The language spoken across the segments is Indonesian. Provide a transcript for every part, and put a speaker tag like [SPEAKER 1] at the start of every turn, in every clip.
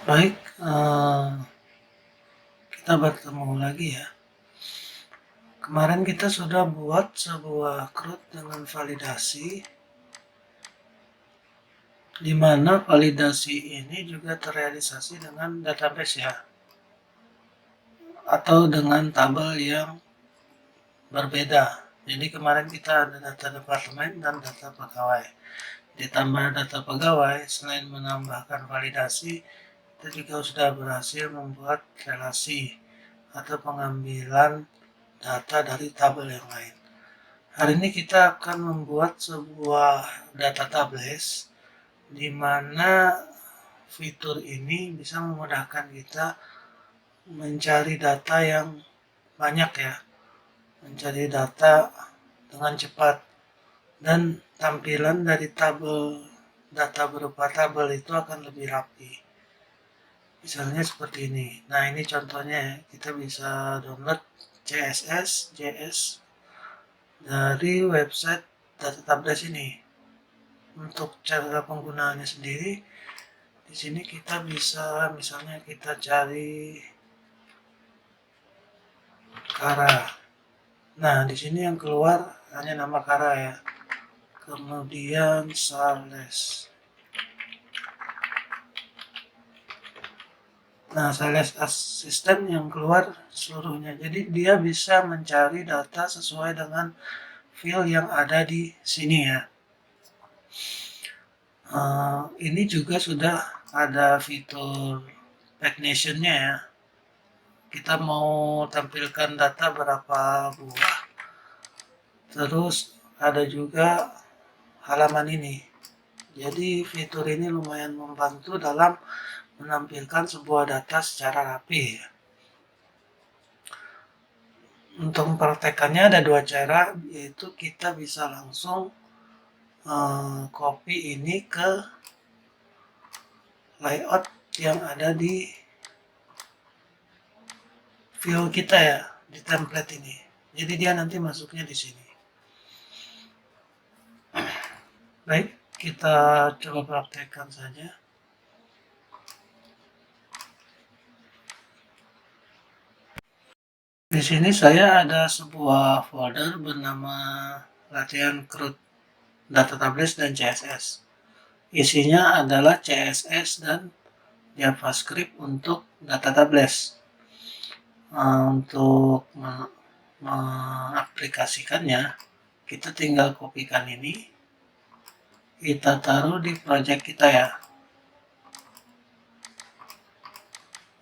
[SPEAKER 1] Baik, kita bertemu lagi ya. Kemarin kita sudah buat sebuah CRUD dengan validasi, di mana validasi ini juga terrealisasi dengan database ya, atau dengan tabel yang berbeda. Jadi kemarin kita ada data departemen dan data pegawai. Ditambah data pegawai, selain menambahkan validasi, kita juga sudah berhasil membuat relasi atau pengambilan data dari tabel yang lain. Hari ini kita akan membuat sebuah data tables di mana fitur ini bisa memudahkan kita mencari data yang banyak ya, mencari data dengan cepat, dan tampilan dari tabel data berupa tabel itu akan lebih rapi. Misalnya seperti ini. Nah, ini contohnya ya. Kita bisa download CSS, JS dari website data tables ini. Untuk cara penggunaannya sendiri, di sini kita bisa misalnya kita cari Kara. Nah, di sini yang keluar hanya nama Kara ya. Kemudian Sales. Nah, Sales Assistant yang keluar seluruhnya. Jadi dia bisa mencari data sesuai dengan field yang ada di sini ya. Ini juga sudah ada fitur Pagination-nya ya. Kita mau tampilkan data berapa buah. Terus ada juga halaman ini. Jadi fitur ini lumayan membantu dalam menampilkan sebuah data secara rapi. Untuk mempraktekannya ada dua cara, yaitu kita bisa langsung copy ini ke layout yang ada di view kita ya, di template ini. Jadi dia nanti masuknya di sini. Baik, kita coba praktekkan saja. Di sini saya ada sebuah folder bernama latihan CRUD data tables dan CSS. Isinya adalah CSS dan JavaScript untuk data tables. Untuk mengaplikasikannya, kita tinggal kopikan ini, kita taruh di project kita ya,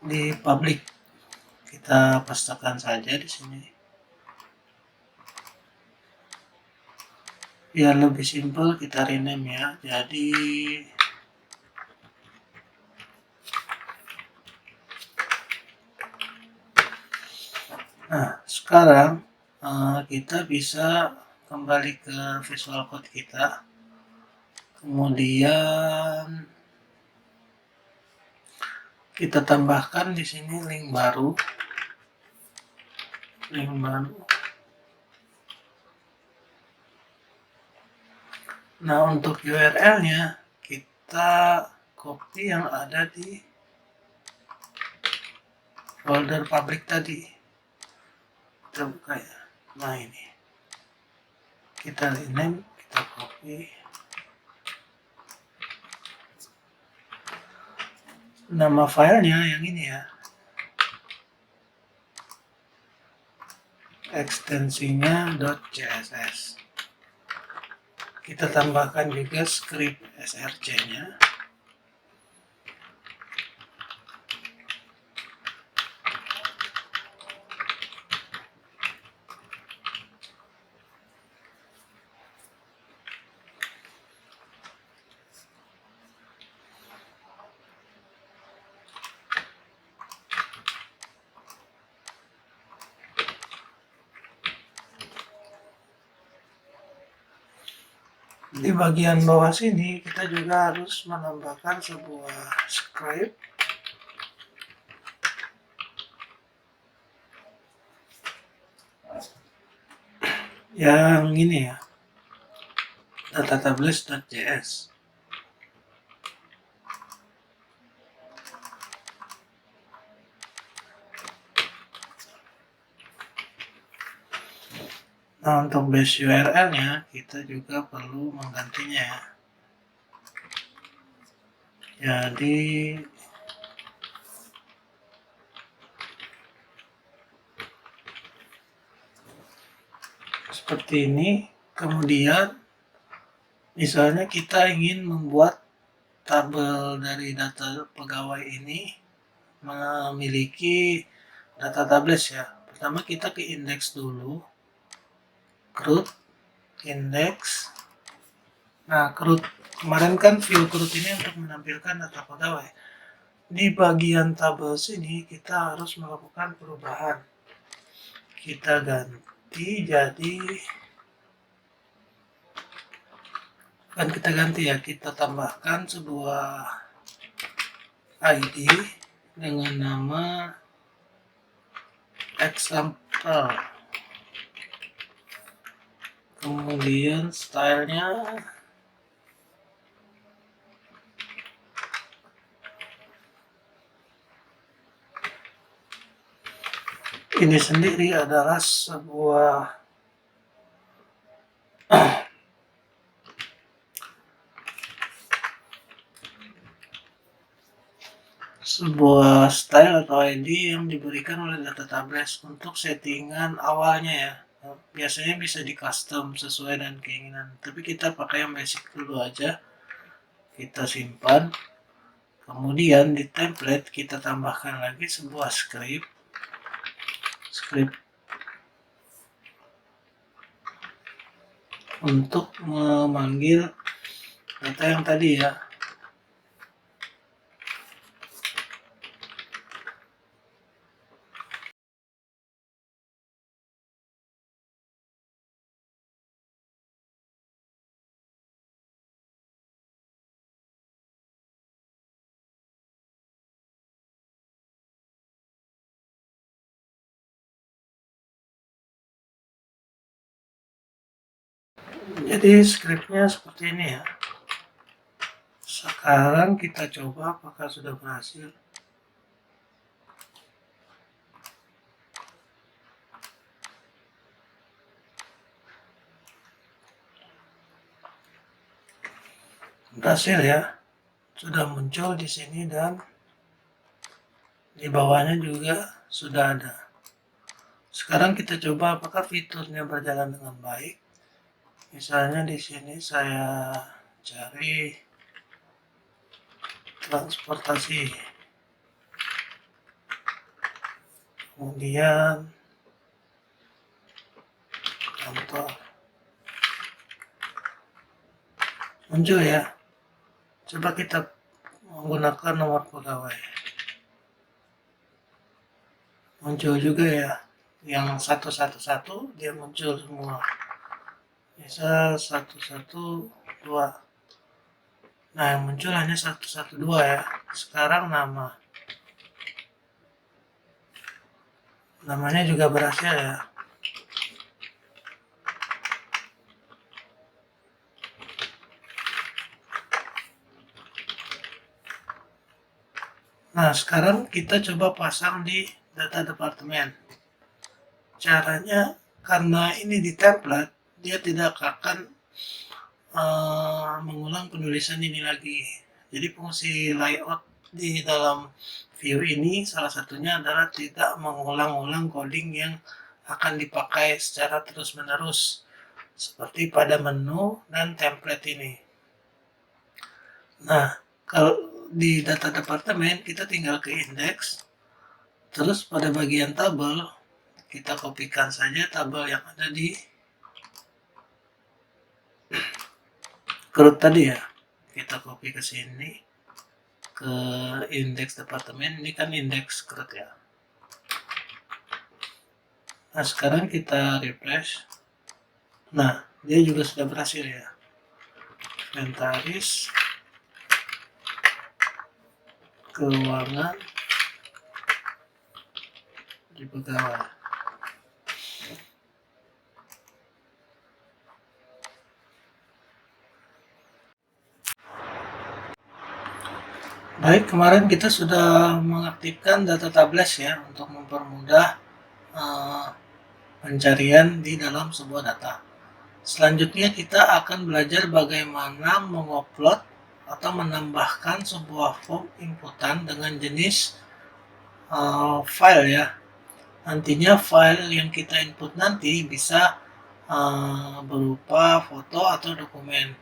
[SPEAKER 1] di public. Kita pastekan saja di sini. Biar lebih simple kita rename ya. Jadi nah, sekarang kita bisa kembali ke Visual Code kita. Kemudian kita tambahkan di sini link baru. Nah, untuk URL-nya kita copy yang ada di folder public tadi. Kita buka ya. Nah, ini. Kita rename, kita copy. Nama filenya yang ini ya. Ekstensinya .css. Kita tambahkan juga script src-nya. Di bagian bawah sini kita juga harus menambahkan sebuah script yang ini ya, datatables.js. Nah, untuk base URL-nya kita juga perlu menggantinya ya. Jadi seperti ini. Kemudian misalnya kita ingin membuat tabel dari data pegawai ini memiliki data tables ya. Pertama kita ke indeks dulu, CRUD, indeks. Nah, CRUD kemarin kan view CRUD ini untuk menampilkan data pegawai. Di bagian tabel sini kita harus melakukan perubahan. Kita ganti jadi kita tambahkan sebuah ID dengan nama example. Kemudian stylenya ini sendiri adalah sebuah style atau ID yang diberikan oleh data tables untuk settingan awalnya ya. Biasanya bisa di custom sesuai dengan keinginan, tapi kita pakai yang basic dulu aja. Kita simpan, kemudian di template kita tambahkan lagi sebuah script untuk memanggil data yang tadi ya. Jadi scriptnya seperti ini ya. Sekarang kita coba apakah sudah berhasil. Berhasil ya. Sudah muncul di sini dan di bawahnya juga sudah ada. Sekarang kita coba apakah fiturnya berjalan dengan baik. Misalnya di sini saya cari transportasi. Kemudian kantor. Muncul ya. Coba kita menggunakan nomor pegawai. Muncul juga ya. Yang 111 dia muncul semua. Bisa 112. Nah, yang muncul hanya 112 ya. Sekarang namanya juga berhasil ya. Nah, sekarang kita coba pasang di data departemen. Caranya, karena ini di template, dia tidak akan mengulang penulisan ini lagi. Jadi fungsi layout di dalam view ini salah satunya adalah tidak mengulang-ulang coding yang akan dipakai secara terus-menerus seperti pada menu dan template ini. Nah, kalau di data departemen kita tinggal ke indeks, terus pada bagian tabel kita kopikan saja tabel yang ada di CRUD tadi ya. Kita copy ke sini ke indeks departemen. Ini kan indeks CRUD ya. Nah, sekarang kita refresh. Nah, dia juga sudah berhasil ya. Inventaris, keuangan, di pegawai. Baik, kemarin kita sudah mengaktifkan data tables ya untuk mempermudah pencarian di dalam sebuah data. Selanjutnya kita akan belajar bagaimana mengupload atau menambahkan sebuah form inputan dengan jenis file ya. Nantinya file yang kita input nanti bisa berupa foto atau dokumen.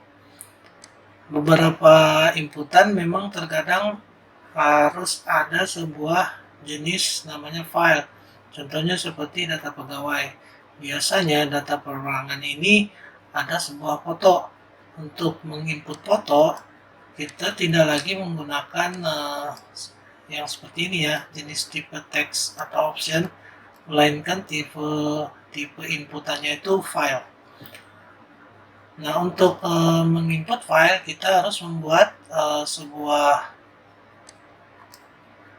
[SPEAKER 1] Beberapa inputan memang terkadang harus ada sebuah jenis namanya file. Contohnya seperti data pegawai. Biasanya data perorangan ini ada sebuah foto. Untuk menginput foto, kita tidak lagi menggunakan yang seperti ini ya, jenis tipe text atau option, melainkan tipe inputannya itu file. Nah, untuk menginput file kita harus membuat sebuah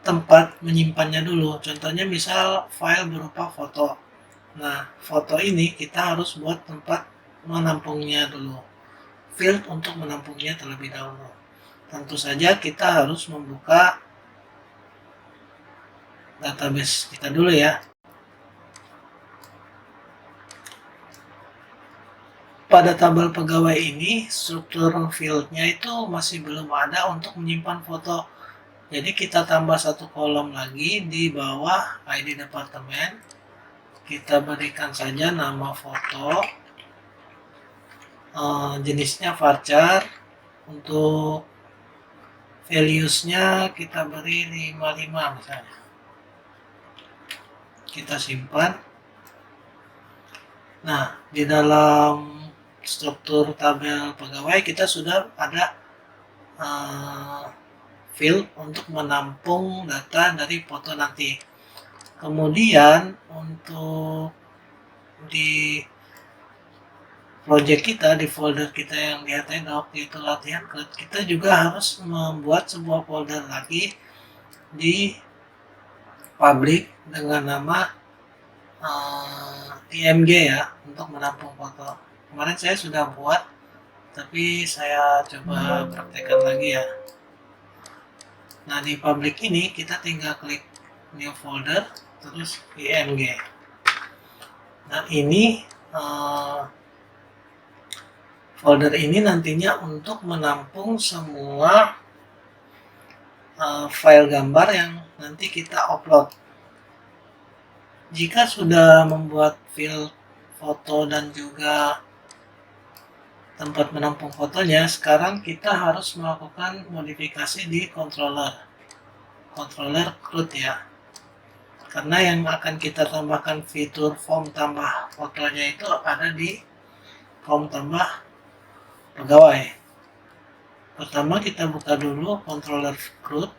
[SPEAKER 1] tempat menyimpannya dulu. Contohnya misal file berupa foto. Nah, foto ini kita harus buat tempat menampungnya dulu. Field untuk menampungnya terlebih dahulu. Tentu saja kita harus membuka database kita dulu ya. Pada tabel pegawai ini, struktur fieldnya itu masih belum ada untuk menyimpan foto. Jadi kita tambah satu kolom lagi di bawah ID departemen. Kita berikan saja nama foto, jenisnya varchar. Untuk values-nya kita beri 55 misalnya. Kita simpan. Nah, di dalam struktur tabel pegawai kita sudah ada field untuk menampung data dari foto nanti. Kemudian untuk di project kita, di folder kita yang di htdoc yaitu latihan code, kita juga harus membuat sebuah folder lagi di public dengan nama img ya, untuk menampung foto. Kemarin saya sudah buat, tapi saya coba praktekkan lagi ya. Nah, di public ini kita tinggal klik new folder terus img. Nah, ini folder ini nantinya untuk menampung semua file gambar yang nanti kita upload. Jika sudah membuat field foto dan juga tempat menampung fotonya, sekarang kita harus melakukan modifikasi di controller CRUD ya. Karena yang akan kita tambahkan fitur form tambah fotonya itu ada di form tambah pegawai. Pertama kita buka dulu controller CRUD.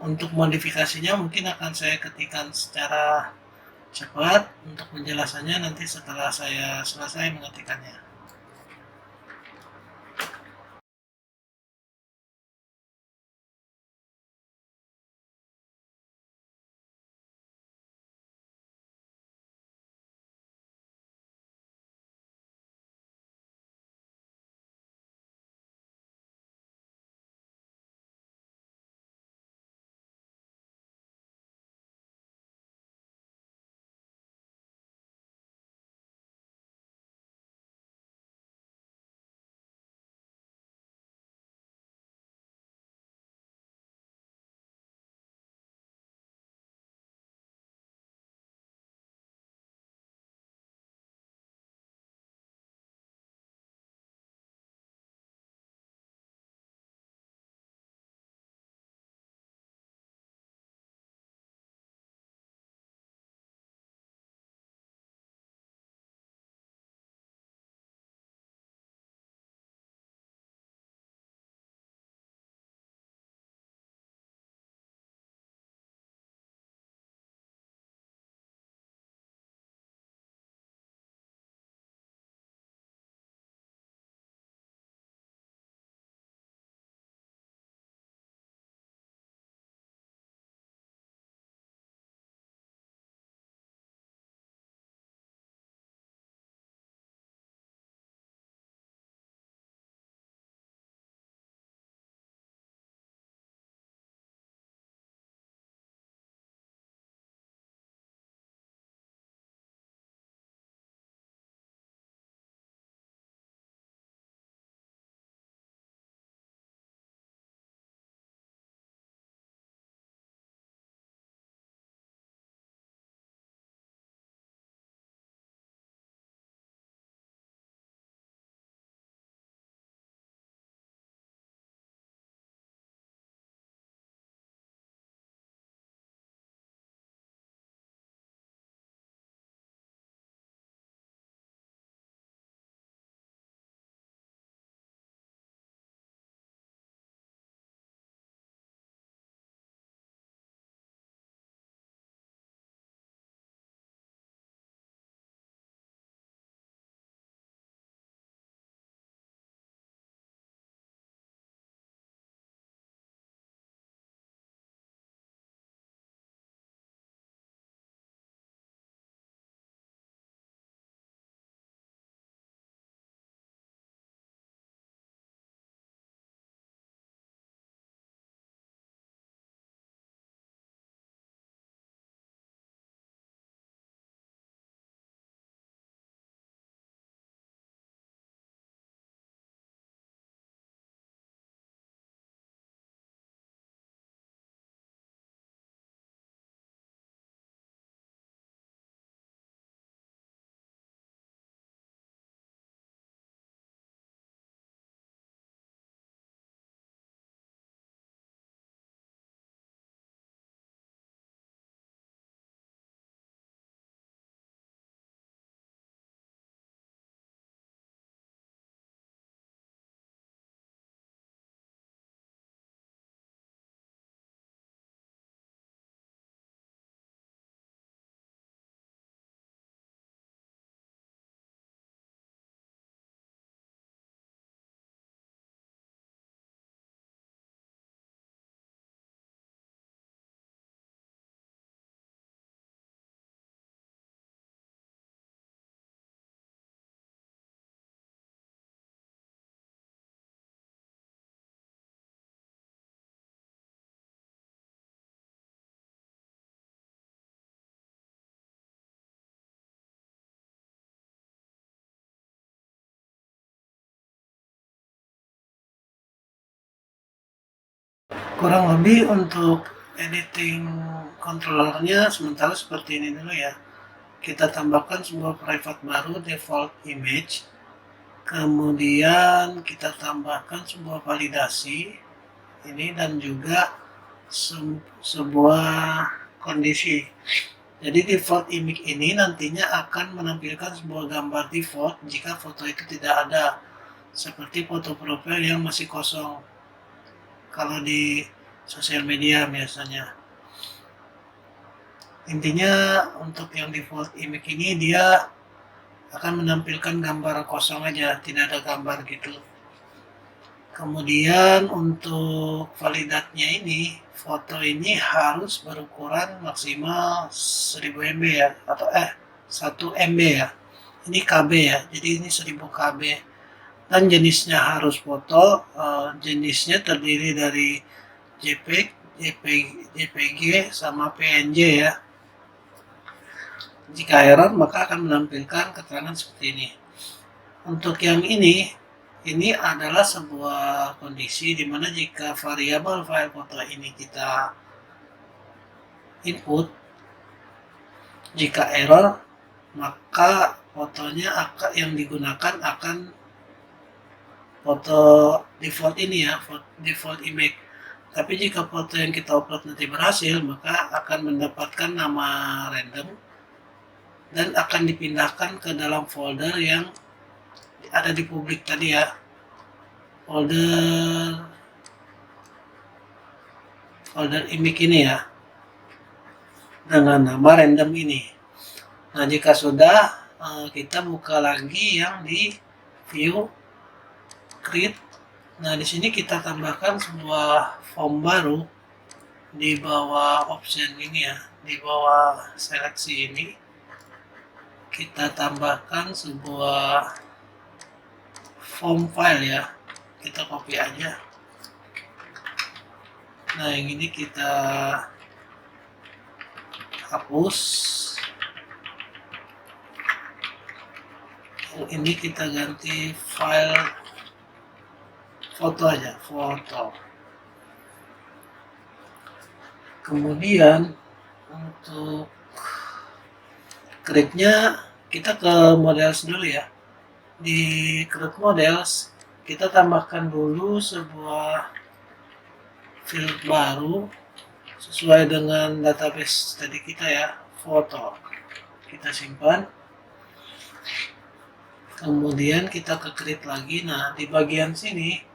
[SPEAKER 1] Untuk modifikasinya mungkin akan saya ketikkan secara cepat. Untuk penjelasannya nanti setelah saya selesai mengetikkannya. Kurang lebih untuk editing controllernya sementara seperti ini dulu ya. Kita tambahkan sebuah private baru default image, kemudian kita tambahkan sebuah validasi ini dan juga sebuah kondisi. Jadi default image ini nantinya akan menampilkan sebuah gambar default jika foto itu tidak ada, seperti foto profil yang masih kosong kalau di sosial media biasanya. Intinya untuk yang default image ini dia akan menampilkan gambar kosong aja, tidak ada gambar gitu. Kemudian untuk validatnya ini, foto ini harus berukuran maksimal 1000 MB ya, atau 1 MB ya. Ini KB ya, jadi ini 1000 KB. Dan jenisnya harus foto, jenisnya terdiri dari JPEG, JPG, sama PNG ya. Jika error maka akan menampilkan keterangan seperti ini. Untuk yang ini adalah sebuah kondisi di mana jika variabel file foto ini kita input, jika error maka fotonya yang digunakan akan foto default ini ya, default image. Tapi jika foto yang kita upload nanti berhasil, maka akan mendapatkan nama random dan akan dipindahkan ke dalam folder yang ada di publik tadi ya, folder image ini ya, dengan nama random ini. Nah jika sudah, kita buka lagi yang di view create. Nah di sini kita tambahkan sebuah form baru di bawah option ini ya, di bawah seleksi ini kita tambahkan sebuah form file ya, kita copy aja. Nah yang ini kita hapus, yang ini kita ganti file foto aja, foto. Kemudian untuk create-nya kita ke models dulu ya. Di create models kita tambahkan dulu sebuah field baru sesuai dengan database tadi kita ya, foto. Kita simpan. Kemudian kita ke create lagi. Nah di bagian sini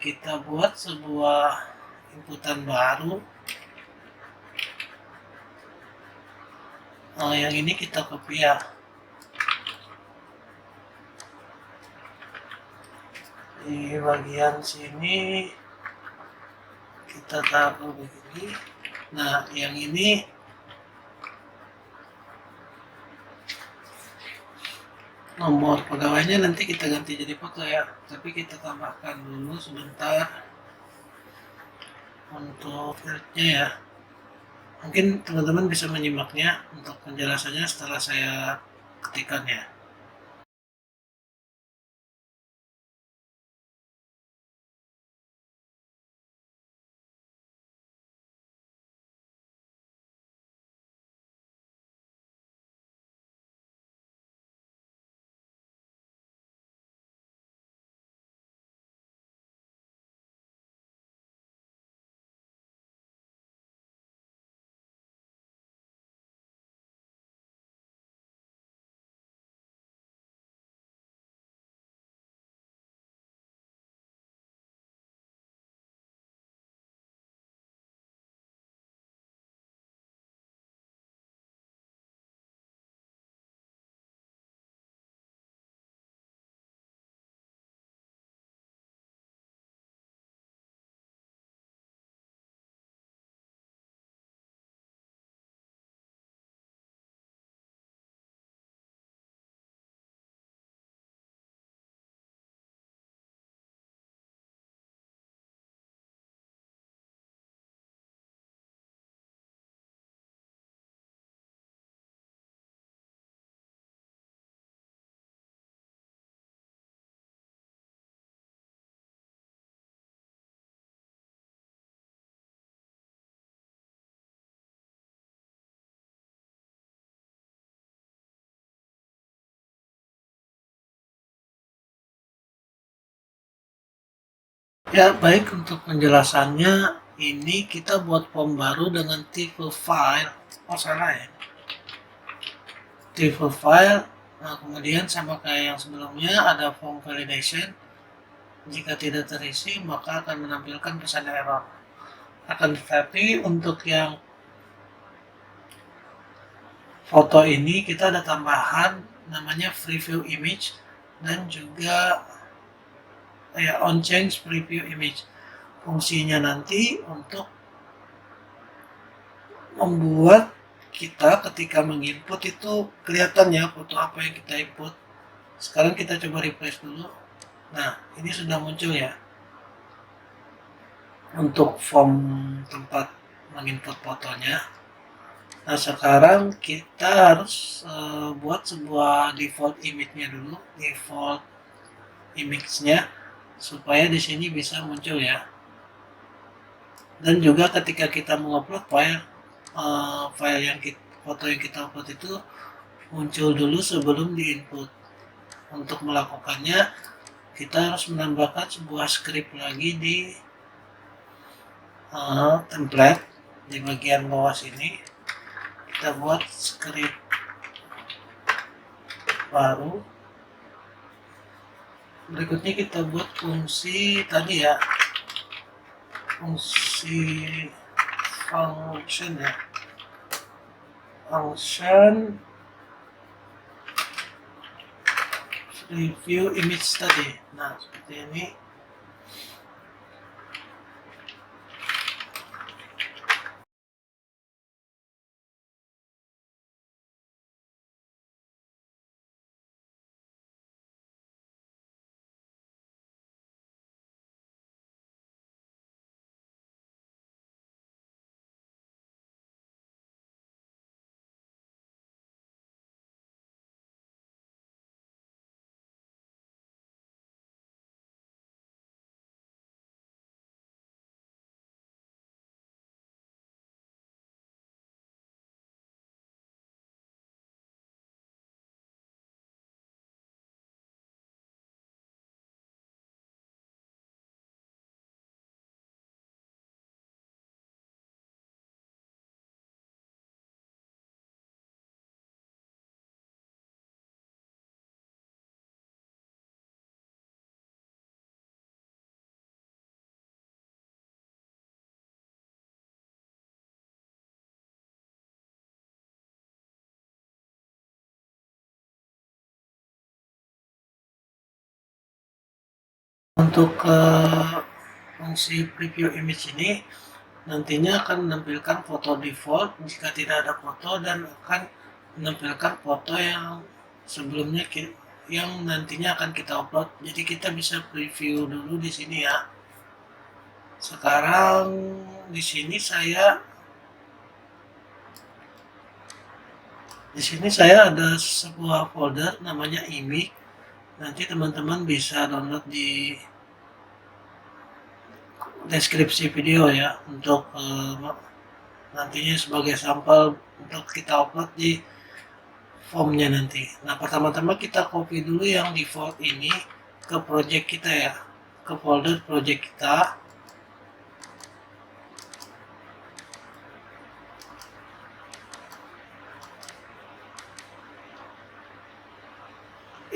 [SPEAKER 1] kita buat sebuah inputan baru. Yang ini kita copy ya. Di bagian sini kita taruh begini. Nah yang ini nomor pegawainya nanti kita ganti jadi foto ya, tapi kita tambahkan dulu sebentar untuk fieldnya ya. Mungkin teman-teman bisa menyimaknya untuk penjelasannya setelah saya ketikkan ya. Ya, baik, untuk penjelasannya, ini kita buat form baru dengan tipe file. Oh, salah ya. Tipe file. Nah, kemudian sama kayak yang sebelumnya ada form validation. Jika tidak terisi, maka akan menampilkan pesan error. Akan tetapi untuk yang foto ini kita ada tambahan namanya preview image dan juga ya on change preview image. Fungsinya nanti untuk membuat kita ketika menginput itu kelihatan ya foto apa yang kita input. Sekarang kita coba refresh dulu. Nah, ini sudah muncul ya untuk form tempat menginput fotonya. Nah, sekarang kita harus buat sebuah default image-nya dulu, default image-nya supaya di sini bisa muncul ya. Dan juga ketika kita mengupload file, file yang foto yang kita upload itu muncul dulu sebelum diinput. Untuk melakukannya, kita harus menambahkan sebuah script lagi di template di bagian bawah sini. Kita buat script baru. Berikutnya kita buat fungsi tadi ya, fungsi function ya, function review image tadi. Nah, seperti ini. Untuk fungsi preview image ini nantinya akan menampilkan foto default jika tidak ada foto dan akan menampilkan foto yang sebelumnya yang nantinya akan kita upload. Jadi kita bisa preview dulu di sini ya. Sekarang di sini saya ada sebuah folder namanya image. Nanti teman-teman bisa download di deskripsi video ya untuk nantinya sebagai sampel untuk kita upload di formnya nanti. Nah, pertama-tama kita copy dulu yang default ini ke project kita ya, ke folder project kita.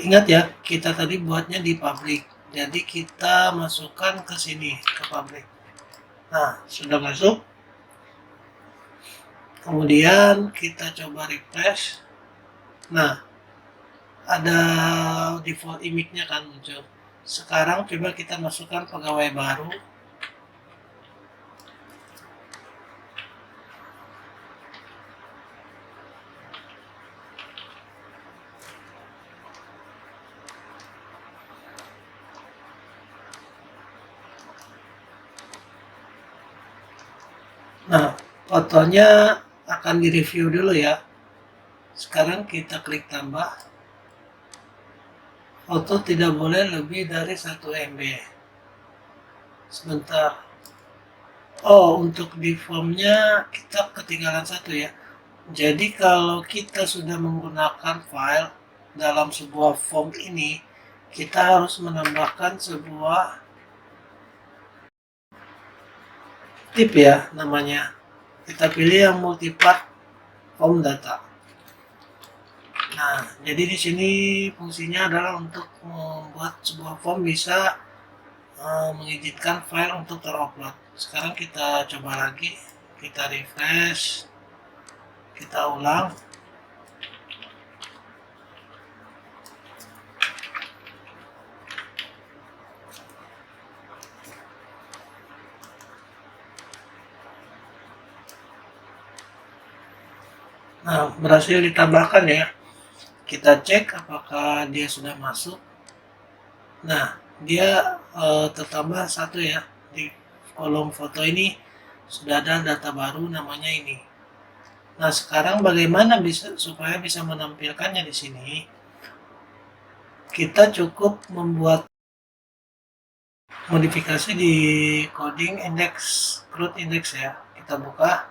[SPEAKER 1] Ingat ya, kita tadi buatnya di public. Jadi kita masukkan ke sini, ke public. Nah, sudah masuk. Kemudian kita coba refresh. Nah, ada default image-nya kan muncul. Sekarang coba kita masukkan pegawai baru. Nah, fotonya akan direview dulu ya. Sekarang kita klik tambah. Foto tidak boleh lebih dari 1 MB. Sebentar. Oh, untuk di formnya kita ketinggalan satu ya. Jadi kalau kita sudah menggunakan file dalam sebuah form ini, kita harus menambahkan sebuah tip ya namanya. Kita pilih yang multipart form data. Nah, jadi di sini fungsinya adalah untuk membuat sebuah form bisa mengizinkan file untuk terupload. Sekarang kita coba lagi, kita refresh, kita ulang. Nah, berhasil ditambahkan ya. Kita cek apakah dia sudah masuk. Nah, dia tertambah satu ya. Di kolom foto ini sudah ada data baru namanya ini. Nah, sekarang bagaimana supaya bisa menampilkannya di sini? Kita cukup membuat modifikasi di coding index, root index ya. Kita buka.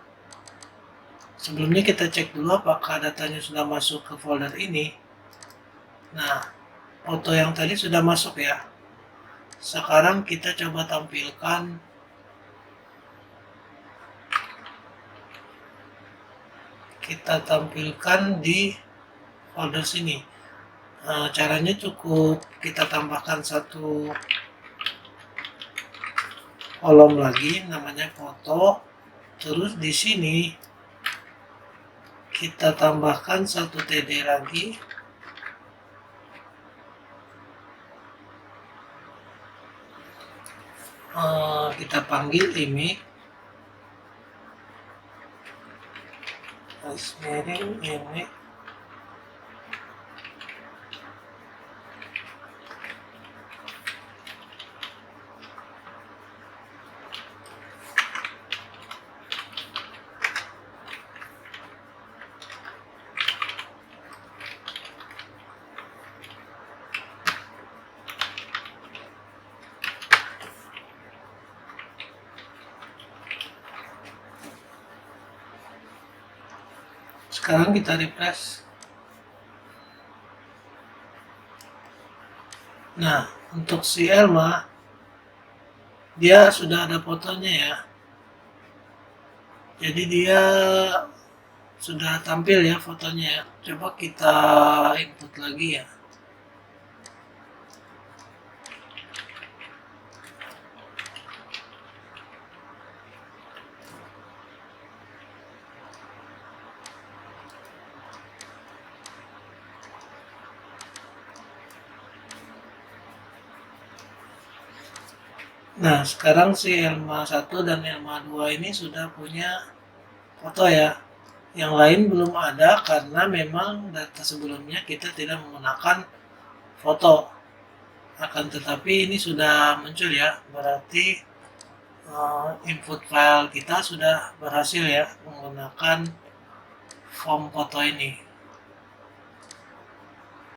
[SPEAKER 1] Sebelumnya kita cek dulu apakah datanya sudah masuk ke folder ini. Nah, foto yang tadi sudah masuk ya. Sekarang kita coba tampilkan di folder sini. Caranya cukup kita tambahkan satu kolom lagi namanya foto. Terus di sini kita tambahkan satu TD lagi. Kita panggil image miring image. Sekarang kita refresh. Nah, untuk si Elma, dia sudah ada fotonya ya. Jadi dia sudah tampil ya fotonya ya. Coba kita input lagi ya. Nah, sekarang si Elma 1 dan Elma 2 ini sudah punya foto ya. Yang lain belum ada karena memang data sebelumnya kita tidak menggunakan foto. Akan tetapi ini sudah muncul ya, berarti input file kita sudah berhasil ya menggunakan form foto ini.